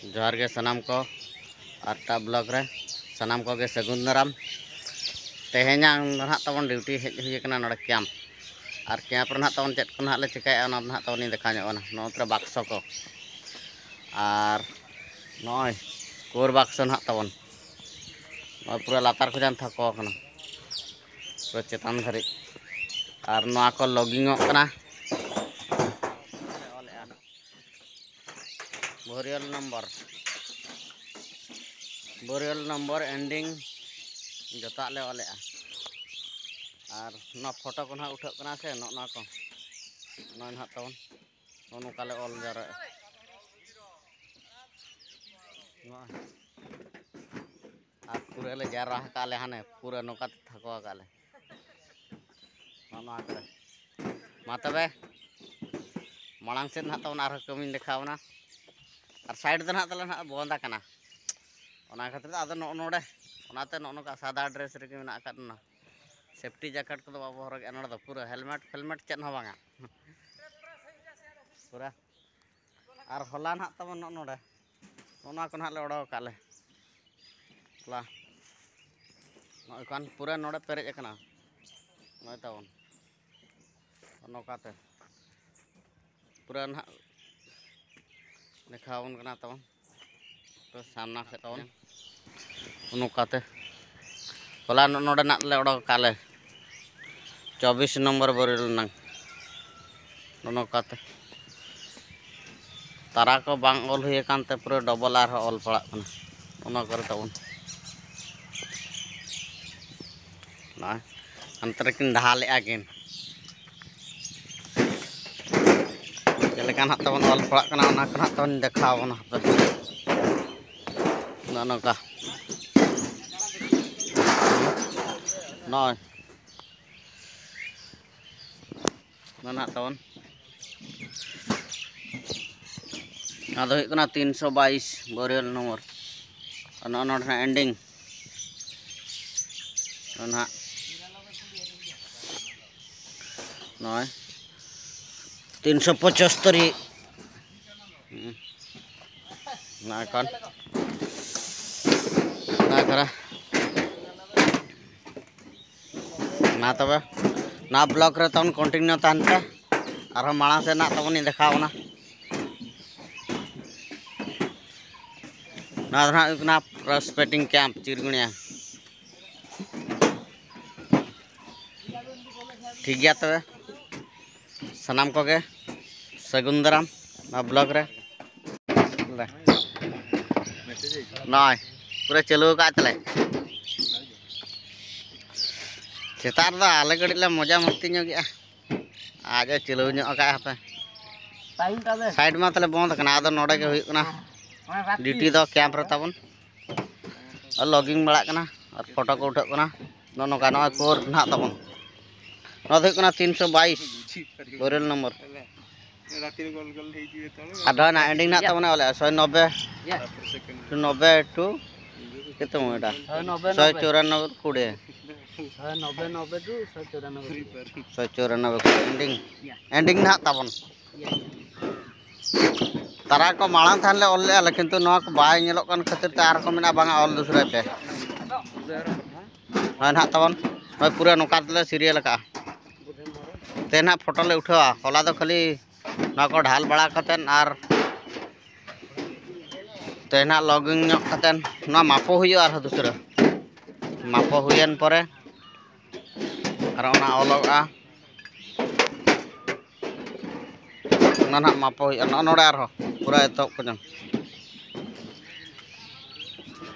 जोहार गे सनाम को आरटा ब्लॉक रे सनाम को गे सगुन दाराम तेहेना ना तबन ड्यूटी हेज हुई कना नोडे कैंप और कैंप रे ना तबन चेक को ना ले चिकाया ओना ना तबन देखा नो नोत्रे बाक्स को और नय कोर बाक्स ना तबन पूरा लातार को जान थको कना पूरा चेतान धरी और ना को लॉगिंग कना बोरियल नंबर एंडिंग जोता ले वाले और ना फोटो को ना उठा कना से ना को ना ना तबन नोका ले ऑल जरा और पूरा ले जरा काले हाने पूरा नोका थको काले ना करे मा तबे मांग से ना तबन आर कमी देखावना और साइड दे ना तले ना बंदा कना ओना खातिर आदो नोडे ओनाते नोका सादा ड्रेस रे मेना काटना सेफ्टी जैकेट को बाबू हरगे नोडे दो पूरा हेलमेट चेन हो बांगा पूरा और होला ना तबन नोडे ओना को ना ले ओडो काले ला नोकान पूरा नोडे पेरेज कना नय तबन नोकाते पूरा ना देखावन कना तबन तो सामना से तबन नोकाते होला नोडे ना ले ओडो काले 24 नंबर बोरिल नंग नोकाते तारा को बांग ऑल हुए कानते पूरा डबल आर ऑल पड़ा कना ओना करे तबन ना अंतर किन ढाले आकिन चलेका ना तबन ऑल पड़ा कना ओना कना तबन देखावना ना नोका नय ना तबन आदो हुई कना 322 बोरियल नंबर ना एंडिंग ना नय 375 ना कन ना करा ना तबे ना ब्लॉक रे तबन कंटिन्यू तानते और माड़ा से ना तबन देखावना ना प्रोस्पेक्टिंग कैंप चिरगुनिया ठीक गया तबे सनाम को गे सगुन दाराम ना ब्लॉक रे नय पूरा चलू का तले चेतार दा आले गड़ी ले मजा मस्ती ᱧᱚᱜ गया आज चलू ᱧᱚᱜ का हपे साइड मा तले बंद कना आदो नोडे के हुई कना ड्यूटी दो कैंप रे तबन और लॉगिंग बड़ा कना और फोटो को उठा कना नोका नो कोर ना तबन नो हुई कना 322 बोरियल नंबर आधा ना एंडिंग ना तबन वाले 190 टू कितो एटा 194 कुड़े 194 एंडिंग ना तबन तारा को मांग थान ले ऑल ले किंतु नो को बाय नेलो कन खातिर ते आर को मेना बांगा ऑल दूसरे पे ना तबन पूरा नोका ले सीरियल का तेना फोटो ले उठावा होला तो खाली ना को ढाल बड़ा कतन और तेना लॉगिंग नो कतन ना मापो हुई और दूसरा मापो हुईन परे और ओना ऑलगा ना मापो हुई नोडे आर पूरा एतो कजन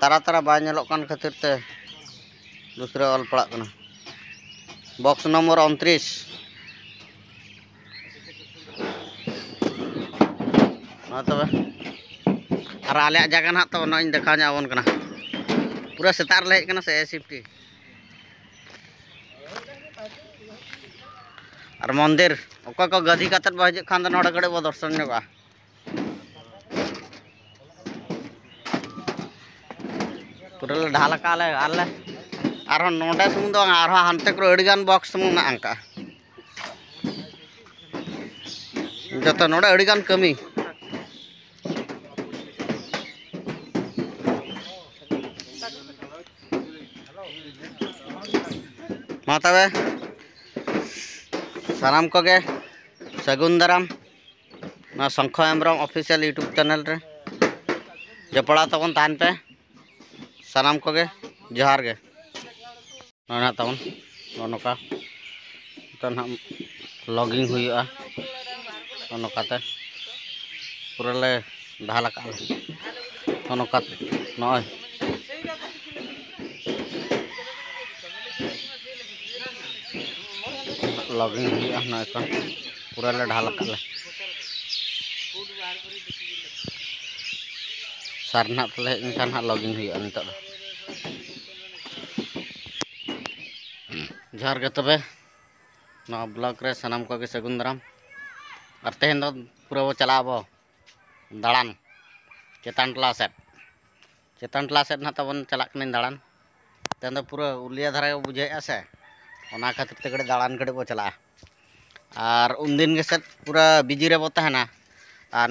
तारा तारा बाय नेलो कन खातिर ते दूसरे ऑल पड़ा कना बॉक्स नंबर 29 ना तबे और आले जगह ना तब ना देखा जावन कना पूरा सेतार ले कना से सेफ्टी और मंदिर ओका को गधी कतर बहज खान द नोडे गड़े बो दर्शन न्योगा पूरा ढाल काले आले और नोडे सुम दो और हानते को अड़ीगान बॉक्स सुम ना अंका जतो नोडे अड़ीगान कमी मा तबे सानाम को गे सगुन दाराम ना शंख हेम्ब्रम ऑफिशियल यूट्यूब चैनल रे जपड़ा तबन तान पे सानाम को गे जोहार गे ना तबन नोका तो ना लॉगिंग हुआ नोकाते पूरा ले ढाला का नोका नय लॉगिंग हुआ ना पूरा ले ढाला का सारना तले इनखान हाँ लॉगिंग हुआ नित जोहार गे तबे ना ब्लॉग रे सनाम को गे सगुन दाराम और तेहन दो पूरा वो चला बो दाड़ान चेतान टला सेट ना तबन चला कने दाड़ान तेहन दो पूरा उलिया धारा बुझे से ओना खातिर ते गड़े दाड़ान गड़े बो चला और उन दिन के सेट पूरा बिजी रे बो तहना और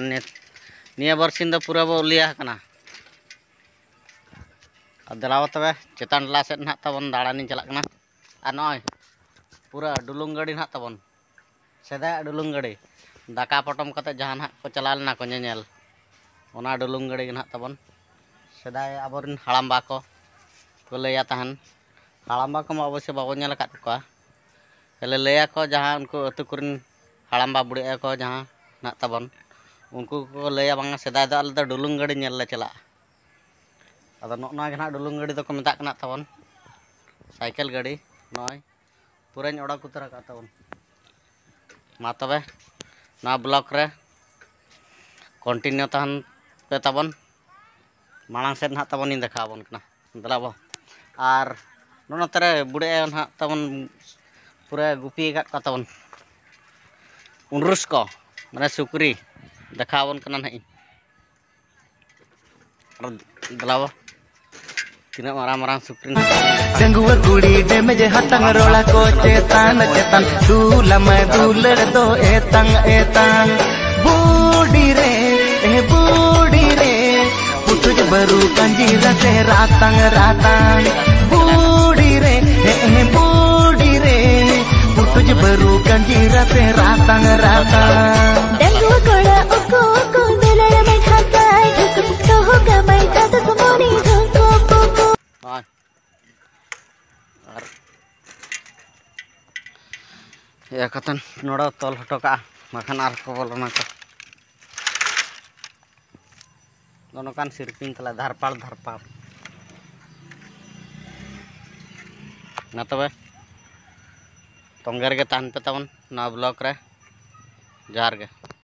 निया बरसिन दो पूरा बो उलिया कना और दलाव तबे चेतान टला सेट ना तबन दाड़ान चला कना और नय पूरा डुलुंग गाड़ी ना तबन सेदा डुलुंग गाड़ी दाका पटम कते जहां ना को चला लेना को नेल ओना डुलुंग गाड़ी ना तबन सेदाय आबोरिन हाड़ामबा को लैया तहन हाड़ामबा को अवश्य बाबो नेल काट को हेले लैया को जहां उनको अतु कुरिन हाड़ामबा बुढ़िया को जहां ना तबन उनको को लैया बांगा सेदाय दा आले डुलुंग गाड़ी नेल ले चला अदा नोना गे ना डुलुंग गाड़ी को मेता कना तबन साइकिल गाड़ी नय पूराñ ओडा कुतरा का तबन मा तबे ना ब्लॉक रे कंटिन्यू तहन पे तबन मांग से ना तबन इन देखा बन कना दलाबो और नोनतरे बुढ़े ना तबन पूरा गुपी का तबन उनरुस को माने सुकरी देखा बन कना नहीं दलाबो तीना मारा मारा सुकरी डंगुआ कुड़ी डेमेज हतंग रोला को चेतान चेतान दूला मैं दूलड़ दो एतंग बूढ़ी रे पुतुज बरू कंजीरा से रातंग बूढ़ी रे पुतुज बरू कंजीरा से रातंग डंगुआ कोड़ा ओको ओको दुलड़ में ढाका तो होगा मैं तो सुमोनी को या कतन नोड़ा तल हटो का मखान आर को बोलना को दोनों सिरपिन तला धारपाड़ ना तबे तोंगेर के तान पे तबन ना ब्लॉक रे जोहार गे।